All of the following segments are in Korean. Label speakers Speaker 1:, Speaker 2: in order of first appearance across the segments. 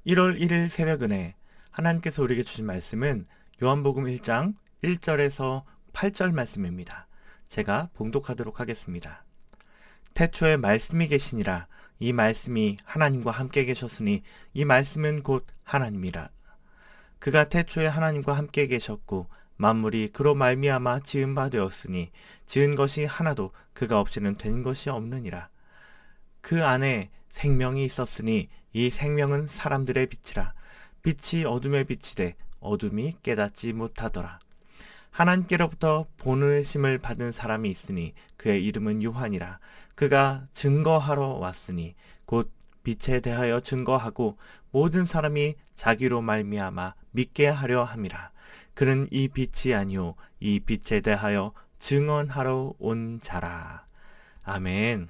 Speaker 1: 1월 1일 새벽은혜 하나님께서 우리에게 주신 말씀은 요한복음 1장 1절에서 8절 말씀입니다. 제가 봉독하도록 하겠습니다. 태초에 말씀이 계시니라. 이 말씀이 하나님과 함께 계셨으니 이 말씀은 곧 하나님이라. 그가 태초에 하나님과 함께 계셨고 만물이 그로 말미암아 지은 바 되었으니 지은 것이 하나도 그가 없이는 된 것이 없느니라. 그 안에 생명이 있었으니 이 생명은 사람들의 빛이라. 빛이 어둠에 비치되 어둠이 깨닫지 못하더라. 하나님께로부터 보내심을 받은 사람이 있으니 그의 이름은 요한이라. 그가 증거하러 왔으니 곧 빛에 대하여 증거하고 모든 사람이 자기로 말미암아 믿게 하려 함이라. 그는 이 빛이 아니요 이 빛에 대하여 증언하러 온 자라. 아멘.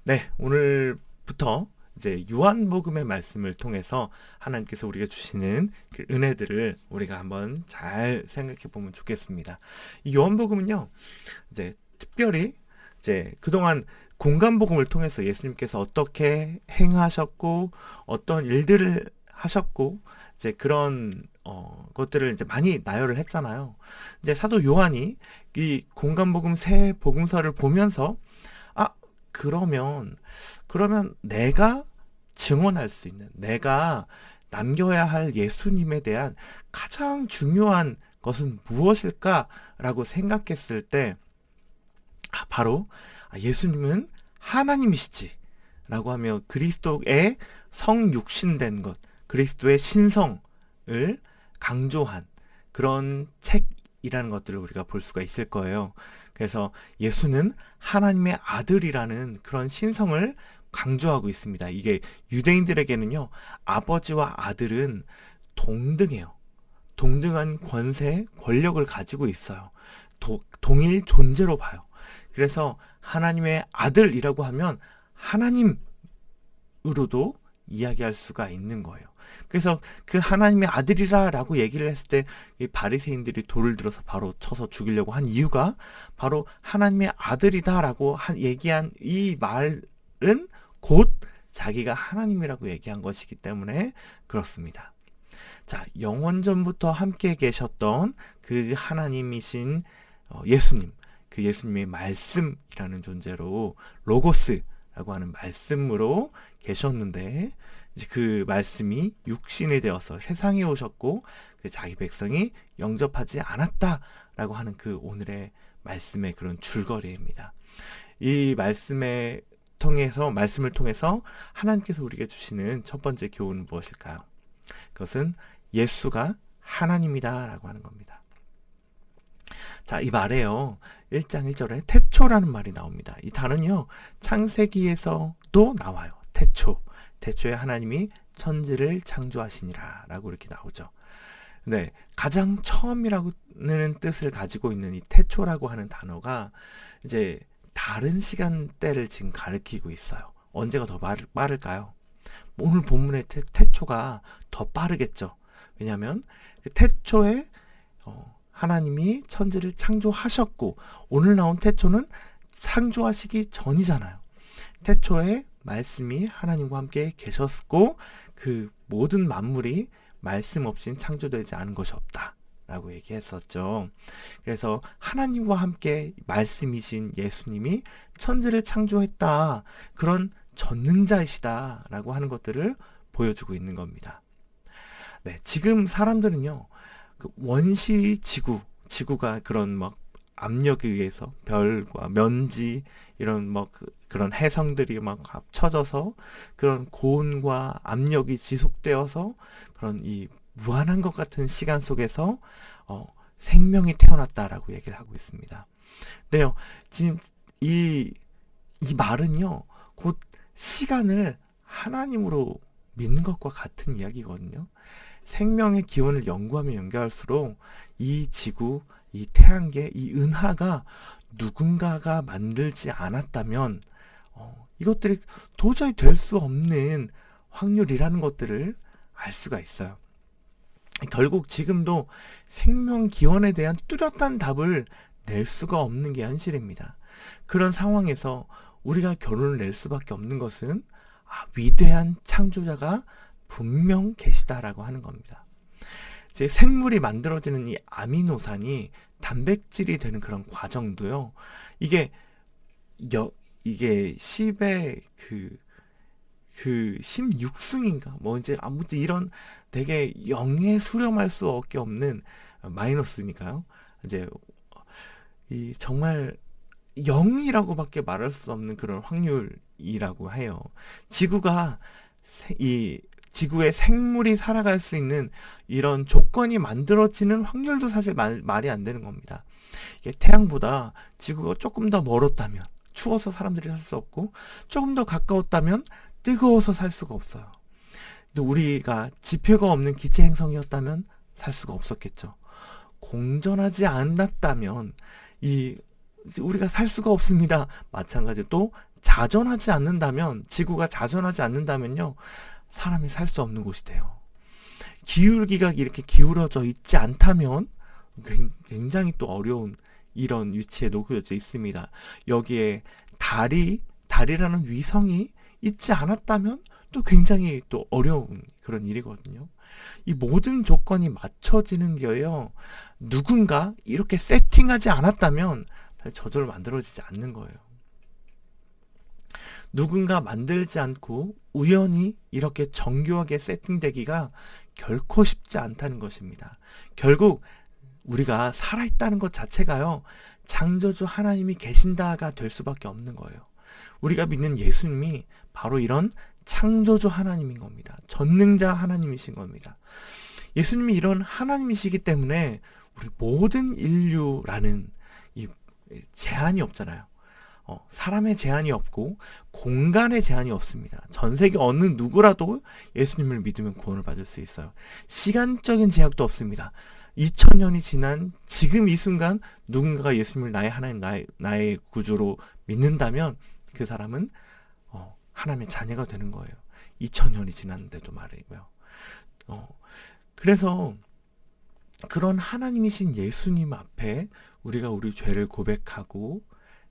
Speaker 1: 네, 오늘부터 이제 요한복음의 말씀을 통해서 하나님께서 우리가 주시는 그 은혜들을 우리가 한번 잘 생각해 보면 좋겠습니다. 이 요한복음은요, 이제 특별히 이제 그동안 공간복음을 통해서 예수님께서 어떻게 행하셨고 어떤 일들을 하셨고 이제 그런 것들을 이제 많이 나열을 했잖아요. 이제 사도 요한이 이 공간복음 새 복음서를 보면서 그러면 내가 증언할 수 있는, 내가 남겨야 할 예수님에 대한 가장 중요한 것은 무엇일까라고 생각했을 때 바로 예수님은 하나님이시지 라고 하며 그리스도의 성육신된 것, 그리스도의 신성을 강조한 그런 책이라는 것들을 우리가 볼 수가 있을 거예요. 그래서 예수는 하나님의 아들이라는 그런 신성을 강조하고 있습니다. 이게 유대인들에게는요, 아버지와 아들은 동등해요. 동등한 권세, 권력을 가지고 있어요. 동일 존재로 봐요. 그래서 하나님의 아들이라고 하면 하나님으로도 이야기할 수가 있는 거예요. 그래서 그 하나님의 아들이라 라고 얘기를 했을 때 이 바리새인들이 돌을 들어서 바로 쳐서 죽이려고 한 이유가 바로 하나님의 아들이다 라고 얘기한 이 말은 곧 자기가 하나님이라고 얘기한 것이기 때문에 그렇습니다. 자, 영원전부터 함께 계셨던 그 하나님이신 예수님, 그 예수님의 말씀이라는 존재로 로고스라고 하는 말씀으로 계셨는데 이제 그 말씀이 육신이 되어서 세상에 오셨고 그 자기 백성이 영접하지 않았다라고 하는 그 오늘의 말씀의 그런 줄거리입니다. 이 말씀을 통해서 하나님께서 우리에게 주시는 첫 번째 교훈은 무엇일까요? 그것은 예수가 하나님이다라고 하는 겁니다. 자, 이 말에요. 1장 1절에 태초라는 말이 나옵니다. 이 단어는요, 창세기에서도 나와요. 태초에 하나님이 천지를 창조하시니라 라고 이렇게 나오죠. 네, 가장 처음이라는 뜻을 가지고 있는 이 태초라고 하는 단어가 이제 다른 시간대를 지금 가리키고 있어요. 언제가 더 빠를까요? 오늘 본문의 태초가 더 빠르겠죠. 왜냐하면 그 태초에 하나님이 천지를 창조하셨고 오늘 나온 태초는 창조하시기 전이잖아요. 태초에 말씀이 하나님과 함께 계셨고 그 모든 만물이 말씀 없이는 창조되지 않은 것이 없다 라고 얘기했었죠. 그래서 하나님과 함께 말씀이신 예수님이 천지를 창조했다, 그런 전능자이시다 라고 하는 것들을 보여주고 있는 겁니다. 네, 지금 사람들은요, 그 원시 지구가 그런 막 압력에 의해서 별과 먼지 이런 그런 해성들이 막 합쳐져서 그런 고온과 압력이 지속되어서 그런 이 무한한 것 같은 시간 속에서 생명이 태어났다라고 얘기를 하고 있습니다. 네요. 지금 이 말은요, 곧 시간을 하나님으로 믿는 것과 같은 이야기거든요. 생명의 기원을 연구하면 연구할수록 이 지구, 이 태양계, 이 은하가 누군가가 만들지 않았다면 이것들이 도저히 될 수 없는 확률이라는 것들을 알 수가 있어요. 결국 지금도 생명 기원에 대한 뚜렷한 답을 낼 수가 없는 게 현실입니다. 그런 상황에서 우리가 결론을 낼 수밖에 없는 것은 위대한 창조자가 분명 계시다라고 하는 겁니다. 이제 생물이 만들어지는 이 아미노산이 단백질이 되는 그런 과정도요. 이게 이게 10의 그 16승인가 뭐 이제 아무튼 이런 되게 0에 수렴할 수밖에 없는 마이너스니까요. 이제 이 정말 0이라고밖에 말할 수 없는 그런 확률이라고 해요. 지구에 생물이 살아갈 수 있는 이런 조건이 만들어지는 확률도 사실 말이 안 되는 겁니다. 이게 태양보다 지구가 조금 더 멀었다면 추워서 사람들이 살 수 없고, 조금 더 가까웠다면 뜨거워서 살 수가 없어요. 근데 우리가 지표가 없는 기체 행성이었다면 살 수가 없었겠죠. 공전하지 않았다면 우리가 살 수가 없습니다. 마찬가지로 또 자전하지 않는다면, 지구가 자전하지 않는다면요, 사람이 살 수 없는 곳이 돼요. 기울기가 이렇게 기울어져 있지 않다면 굉장히 또 어려운 이런 위치에 놓여져 있습니다. 여기에 달이라는 위성이 있지 않았다면 또 굉장히 또 어려운 그런 일이거든요. 이 모든 조건이 맞춰지는 게요, 누군가 이렇게 세팅하지 않았다면 저절로 만들어지지 않는 거예요. 누군가 만들지 않고 우연히 이렇게 정교하게 세팅되기가 결코 쉽지 않다는 것입니다. 결국 우리가 살아있다는 것 자체가요, 창조주 하나님이 계신다가 될 수밖에 없는 거예요. 우리가 믿는 예수님이 바로 이런 창조주 하나님인 겁니다. 전능자 하나님이신 겁니다. 예수님이 이런 하나님이시기 때문에 우리 모든 인류라는 이 제한이 없잖아요. 사람의 제한이 없고 공간의 제한이 없습니다. 전 세계 어느 누구라도 예수님을 믿으면 구원을 받을 수 있어요. 시간적인 제약도 없습니다. 2000년이 지난 지금 이 순간 누군가가 예수님을 나의 하나님, 나의 구주로 믿는다면 그 사람은 하나님의 자녀가 되는 거예요. 2000년이 지났는데도 말이고요. 그래서 그런 하나님이신 예수님 앞에 우리가 우리 죄를 고백하고,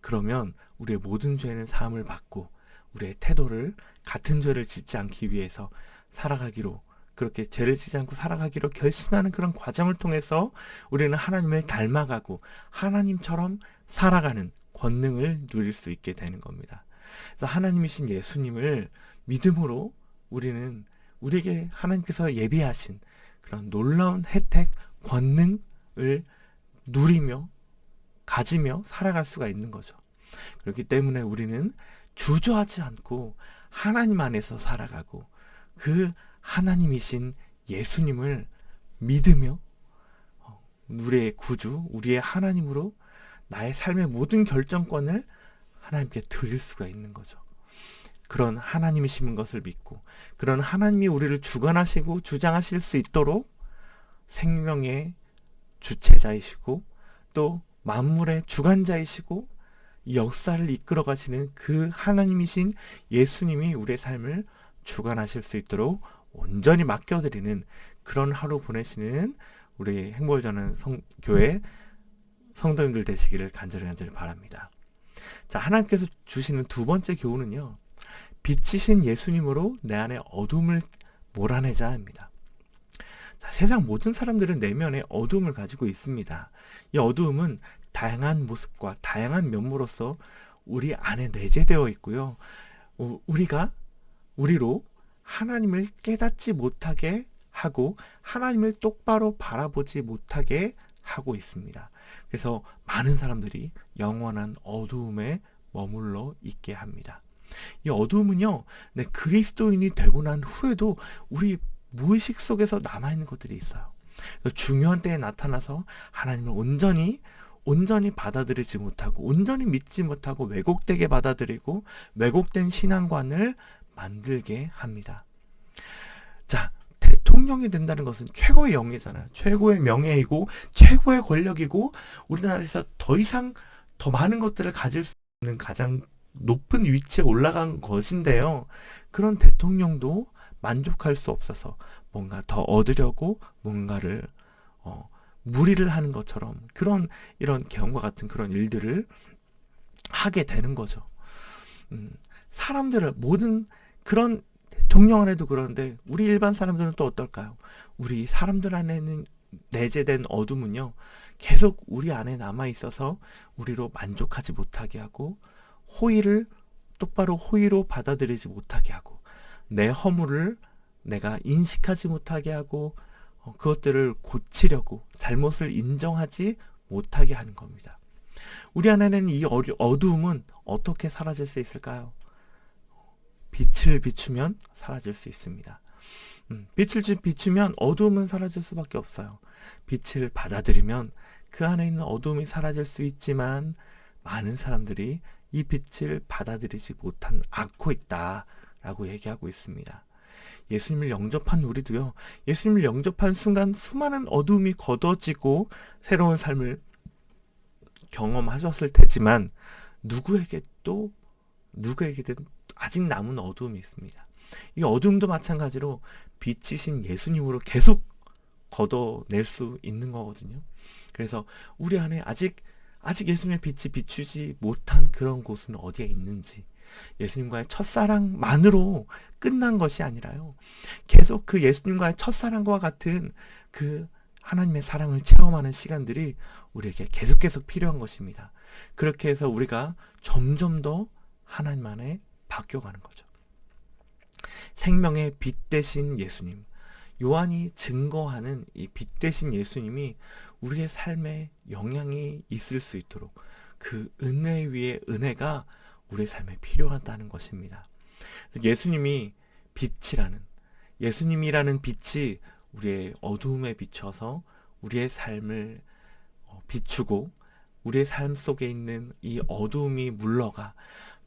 Speaker 1: 그러면 우리의 모든 죄는 사함을 받고 우리의 태도를 같은 죄를 짓지 않기 위해서 살아가기로, 그렇게 죄를 짓지 않고 살아가기로 결심하는 그런 과정을 통해서 우리는 하나님을 닮아가고 하나님처럼 살아가는 권능을 누릴 수 있게 되는 겁니다. 그래서 하나님이신 예수님을 믿음으로 우리는 우리에게 하나님께서 예비하신 그런 놀라운 혜택, 권능을 누리며 가지며 살아갈 수가 있는 거죠. 그렇기 때문에 우리는 주저하지 않고 하나님 안에서 살아가고 그 하나님이신 예수님을 믿으며 우리의 구주, 우리의 하나님으로 나의 삶의 모든 결정권을 하나님께 드릴 수가 있는 거죠. 그런 하나님이신 것을 믿고, 그런 하나님이 우리를 주관하시고 주장하실 수 있도록 생명의 주체자이시고 또 만물의 주관자이시고 역사를 이끌어 가시는 그 하나님이신 예수님이 우리의 삶을 주관하실 수 있도록 온전히 맡겨드리는 그런 하루 보내시는 우리 행복을 전하는 교회 성도님들 되시기를 간절히 바랍니다. 자, 하나님께서 주시는 두 번째 교훈은요, 빛이신 예수님으로 내 안에 어둠을 몰아내자 합니다. 자, 세상 모든 사람들은 내면에 어둠을 가지고 있습니다. 이 어두움은 다양한 모습과 다양한 면모로서 우리 안에 내재되어 있고요. 우리로 하나님을 깨닫지 못하게 하고 하나님을 똑바로 바라보지 못하게 하고 있습니다. 그래서 많은 사람들이 영원한 어두움에 머물러 있게 합니다. 이 어두움은요, 그리스도인이 되고 난 후에도 우리 무의식 속에서 남아있는 것들이 있어요. 중요한 때에 나타나서 하나님을 온전히 받아들이지 못하고, 온전히 믿지 못하고 왜곡되게 받아들이고 왜곡된 신앙관을 만들게 합니다. 자, 대통령이 된다는 것은 최고의 영예잖아요. 최고의 명예이고 최고의 권력이고 우리나라에서 더 이상 더 많은 것들을 가질 수 있는 가장 높은 위치에 올라간 것인데요. 그런 대통령도 만족할 수 없어서 뭔가 더 얻으려고 뭔가를 무리를 하는 것처럼 이런 경험과 같은 그런 일들을 하게 되는 거죠. 사람들을 모든 그런 대통령 안에도 그러는데 우리 일반 사람들은 또 어떨까요? 우리 사람들 안에는 내재된 어둠은요, 계속 우리 안에 남아 있어서 우리로 만족하지 못하게 하고, 똑바로 호의로 받아들이지 못하게 하고, 내 허물을 내가 인식하지 못하게 하고, 그것들을 고치려고 잘못을 인정하지 못하게 하는 겁니다. 우리 안에는 이 어두움은 어떻게 사라질 수 있을까요? 빛을 비추면 사라질 수 있습니다. 빛을 비추면 어두움은 사라질 수밖에 없어요. 빛을 받아들이면 그 안에 있는 어두움이 사라질 수 있지만, 많은 사람들이 이 빛을 받아들이지 않고 있다라고 얘기하고 있습니다. 예수님을 영접한 우리도요, 예수님을 영접한 순간 수많은 어두움이 걷어지고 새로운 삶을 경험하셨을 테지만, 누구에게든 아직 남은 어두움이 있습니다. 이 어두움도 마찬가지로 빛이신 예수님으로 계속 걷어낼 수 있는 거거든요. 그래서 우리 안에 아직 예수님의 빛이 비추지 못한 그런 곳은 어디에 있는지, 예수님과의 첫사랑만으로 끝난 것이 아니라요, 계속 그 예수님과의 첫사랑과 같은 그 하나님의 사랑을 체험하는 시간들이 우리에게 계속 필요한 것입니다. 그렇게 해서 우리가 점점 더 하나님 안에 바뀌어가는 거죠. 생명의 빛 되신 예수님, 요한이 증거하는 이 빛 되신 예수님이 우리의 삶에 영향이 있을 수 있도록, 그 은혜 위에 은혜가 우리의 삶에 필요하다는 것입니다. 예수님이 예수님이라는 빛이 우리의 어두움에 비춰서 우리의 삶을 비추고, 우리의 삶 속에 있는 이 어두움이 물러가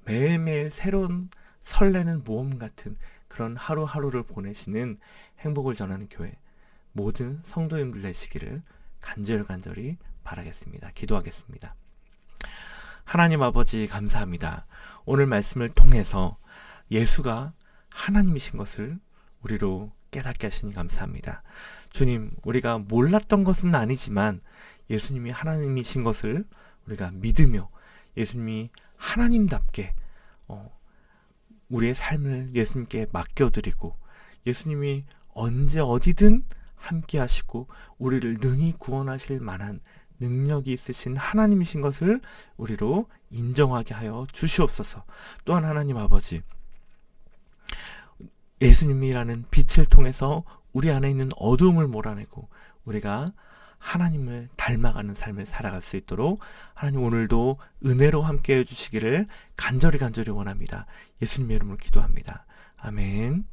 Speaker 1: 매일매일 새로운 설레는 모험 같은 그런 하루하루를 보내시는 행복을 전하는 교회, 모든 성도님들 되시기를 간절히 바라겠습니다. 기도하겠습니다. 하나님 아버지, 감사합니다. 오늘 말씀을 통해서 예수가 하나님이신 것을 우리로 깨닫게 하시니 감사합니다. 주님, 우리가 몰랐던 것은 아니지만 예수님이 하나님이신 것을 우리가 믿으며, 예수님이 하나님답게 우리의 삶을 예수님께 맡겨드리고, 예수님이 언제 어디든 함께 하시고 우리를 능히 구원하실 만한 능력이 있으신 하나님이신 것을 우리로 인정하게 하여 주시옵소서. 또한 하나님 아버지, 예수님이라는 빛을 통해서 우리 안에 있는 어두움을 몰아내고 우리가 하나님을 닮아가는 삶을 살아갈 수 있도록 하나님 오늘도 은혜로 함께 해주시기를 간절히 원합니다. 예수님의 이름으로 기도합니다. 아멘.